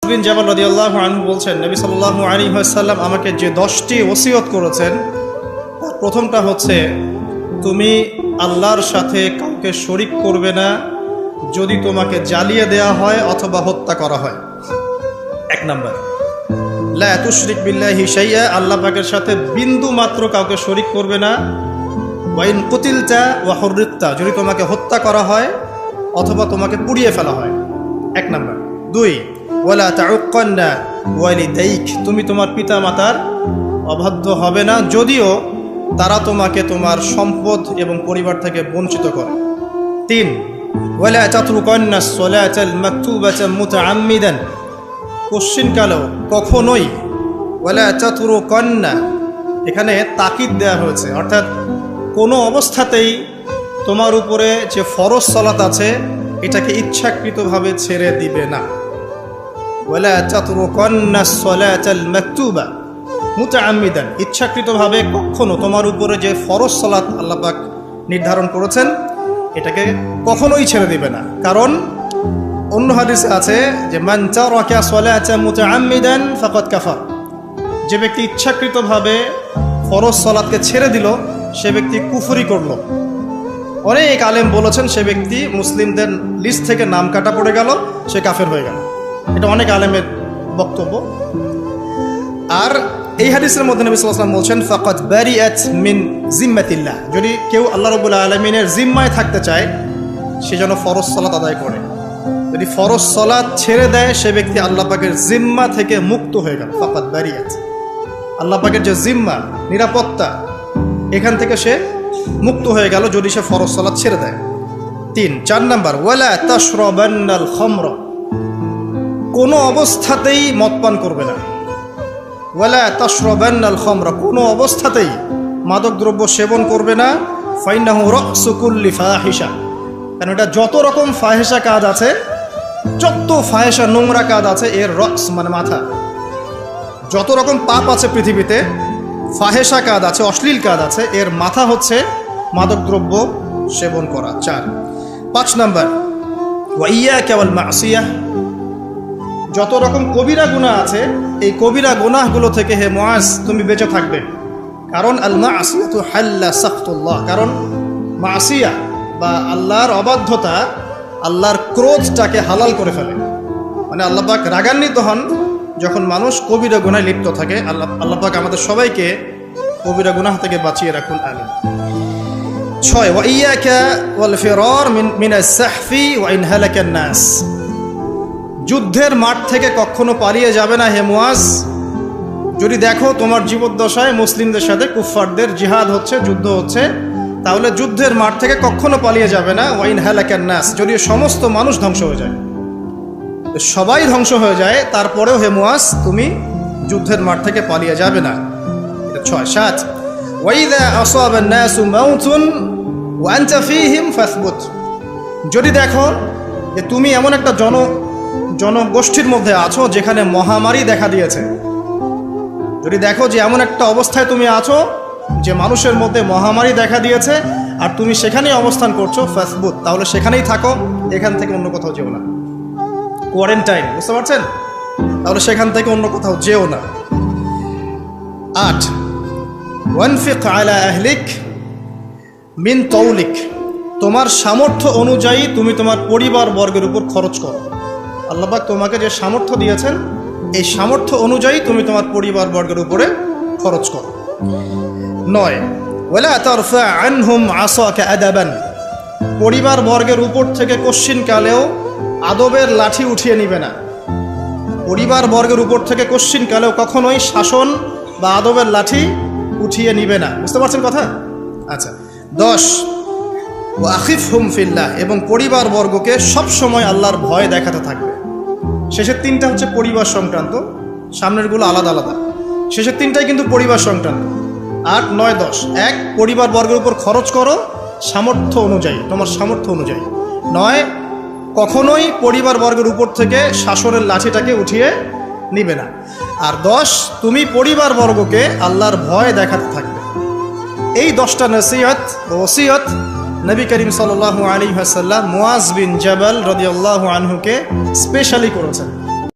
বিন জাবাল রাদিয়াল্লাহু আনহু বলছেন, নবী সাল্লাল্লাহু আলাইহি ওয়াসাল্লাম আমাকে যে 10টি ওসিয়ত করেছেন, প্রথমটা হচ্ছে তুমি আল্লাহর সাথে কাউকে শরীক করবে না যদি তোমাকে জ্বালিয়ে দেওয়া হয় অথবা হত্যা করা হয়। 1 নাম্বার, লা তুশরিক বিল্লাহি শাইআ, আল্লাহ পাকের সাথে বিন্দু মাত্র কাউকে শরীক করবে না। ওয়া ইন কুতিলতা ওয়া হুররিতা, যদি তোমাকে হত্যা করা হয় অথবা তোমাকে পুড়িয়ে ফেলা হয়। 1 নাম্বার। 2, ওয়ালা তাউক্কান্না ওয়ালিদাইক, তুমি তোমার পিতা মাতার অবাধ্য হবে না যদিও তারা তোমাকে তোমার সম্পদ এবং পরিবার থেকে বঞ্চিত করে। 3, ওয়ালা তাতরুকান্না সলাতাল মাকতুবাতা মুতাআম্মিদান, কোশ্চিনকালেও কখনোই, ওয়ালা তাতরুকান্না এখানে তাকিদ দেওয়া হয়েছে, অর্থাৎ কোনো অবস্থাতেই তোমার উপরে যে ফরজ সালাত আছে এটাকে ইচ্ছাকৃতভাবে ছেড়ে দিবে না। ওয়ালা তাতরুকান্না সলাতাল মাকতুবা মুতাআম্মিদান, ইচ্ছাকৃতভাবে কখনো তোমার উপরে যে ফরজ সালাত আল্লাহ পাক নির্ধারণ করেছেন এটাকে কখনোই ছেড়ে দিবে না। কারণ অন্য হাদিসে আছে যে মান তারাকা সলাতা মুতাআম্মিদান ফাকাদ কাফার, যে ব্যক্তি ইচ্ছাকৃতভাবে ফরজ সালাতকে ছেড়ে দিল সে ব্যক্তি কুফরি করলো। অনেক আলেম বলেছেন সে ব্যক্তি মুসলিমদের লিস্ট থেকে নাম কাটা পড়ে গেল, সে কাফের হয়ে গেল। এটা অনেক আলেমের বক্তব্য। আর এই হাদিসের মধ্যে নবী সাল্লাল্লাহু আলাইহি ওয়াসাল্লাম বলছেন ফাকাদ বারিআত মিন জিম্মাতিল্লাহ, যদি কেউ আল্লাহ রাব্বুল আলামিনের জিম্মায় থাকতে চায় সে যেন ফরজ সালাত আদায় করে। যদি ফরজ সালাত ছেড়ে দেয় সে ব্যক্তি আল্লাহ পাকের জিম্মা থেকে মুক্ত হয়ে গেল। ফাকাদ বারিআত, আল্লাহ পাকের যে জিম্মা, নিরাপত্তা, এখান থেকে সে মুক্ত হয়ে গেল যদি সে ফরজ সালাত ছেড়ে দেয়। 4 নাম্বার, ওয়ালা তাশরাবান্নাল খামর, কোনো অবস্থাতেই মদ পান করবে না। ওয়ালা তাশরাবান্নাল খামর, কোনো অবস্থাতেই মাদক দ্রব্য সেবন করবে না। ফাইন্নাহু রাসু কুল্লি ফাহিশা, কারণ এটা যত রকম ফাহিশা কাজ আছে, যত ফাহিশা নোংরা কাজ আছে এর রস মানে মাথা। যত রকম পাপ আছে পৃথিবীতে, ফাহেসা কাজ আছে, অশ্লীল কাজ আছে, এর মাথা হচ্ছে মাদকদ্রব্য সেবন করা। 5 নাম্বার, ওয়া ইয়াকা ওয়াল মাসিয়াহ, যত রকম কবিরা গুনাহ আছে এই কবিরা গুনাহগুলো থেকে হে মুআজ তুমি বেঁচে থাকবে। কারণ আল মাসিয়াতু হাল্লা সাখতুল্লাহ, কারণ মাসিয়া বা আল্লাহর অবাধ্যতা আল্লাহর ক্রোধটাকে হালাল করে ফেলে। মানে আল্লাহ পাক রাগান্বিত হন যখন মানুষ কবিরা গুনাহে লিপ্ত থাকে। আল্লাহ পাক আমাদের সবাইকে কবিরা গুনাহ থেকে বাঁচিয়ে রাখুন, আমিন। 6, ওয়া ইয়াকা ওয়াল ফিরার মিনাস সাহফি ওয়া ইন হালাকান নাস, যুদ্ধের মাঠ থেকে কখনো পালিয়ে যাবে না হে মুআজ, যদি দেখো তোমার জীবদ্দশায় মুসলিমদের সাথে কুফফারদের জিহাদ হচ্ছে, যুদ্ধ হচ্ছে, তাহলে যুদ্ধের মাঠ থেকে কখনো পালিয়ে যাবে না। ওয়া ইন হালাকান নাস, যদি সমস্ত মানুষ ধ্বংস হয়ে যায়, সবাই ধ্বংস হয়ে যায়, তারপরেও হে মুআজ তুমি যুদ্ধের মাঠ থেকে পালিয়ে যাবে না। 6, 7, ওয়াইদা আসাবান নাসু মাউতুন ওয়া আনতা ফীহিম ফাসবুত, যদি দেখো যে তুমি এমন একটা জনগোষ্ঠীর মধ্যে আছো যেখানে মহামারী দেখা দিয়েছে, যদি দেখো যে এমন একটা অবস্থায় তুমি আছো যে মানুষের মধ্যে মহামারী দেখা দিয়েছে আর তুমি সেখানেই অবস্থান করছো, ফাসবুত, তাহলে সেখানেই থাকো, এখান থেকে অন্য কোথাও যেও না। কোয়ারেন্টাইন, বুঝতে পারছেন? তাহলে সেখান থেকে অন্য কোথাও যেও না। 8, ওয়ানফিক আলা আহলিক মিন তৌলিক, তোমার সামর্থ্য অনুযায়ী তুমি তোমার পরিবার বর্গের উপর খরচ করো। আল্লাহ পাক তোমাকে যে সামর্থ্য দিয়েছেন এই সামর্থ্য অনুযায়ী তুমি তোমার পরিবার বর্গের উপরে খরচ করো। 9, ওয়ালা তারফা আনহুম আসাকা আদাবান, পরিবার বর্গের উপর থেকে কোশ্চিনকালেও আদবের লাঠি উঠিয়ে নিবে না। পরিবার বর্গের উপর থেকে কোশ্চিনকালেও কখনোই শাসন বা আদবের লাঠি উঠিয়ে নিবে না। বুঝতে পারছেন কথা? আচ্ছা। 10, ওয়া আখিফহুম ফিল্লাহ, এবং পরিবার বর্গকে সবসময় আল্লাহর ভয় দেখাতে থাকবে। শেষের 3টা হচ্ছে পরিবার সংক্রান্ত, সামনেরগুলো আলাদা আলাদা, শেষের 3টাই কিন্তু পরিবার সংক্রান্ত। 8, 9, 10, 1, পরিবার বর্গের উপর খরচ করো সামর্থ্য অনুযায়ী, তোমার সামর্থ্য অনুযায়ী। 9, কখনোই পরিবার বর্গের উপর থেকে শাসনের লাঠিটাকে উঠিয়ে নিবে না। আর 10, তুমি পরিবার বর্গকে আল্লাহর ভয় দেখাতে থাকবে। এই 10টা নসিহত ও ওসিয়ত নবী করিম সাল্লাল্লাহু আলাইহি ওয়াসাল্লাম মুআজ বিন জাবাল রাদিয়াল্লাহু আনহুকে স্পেশালি করেছেন।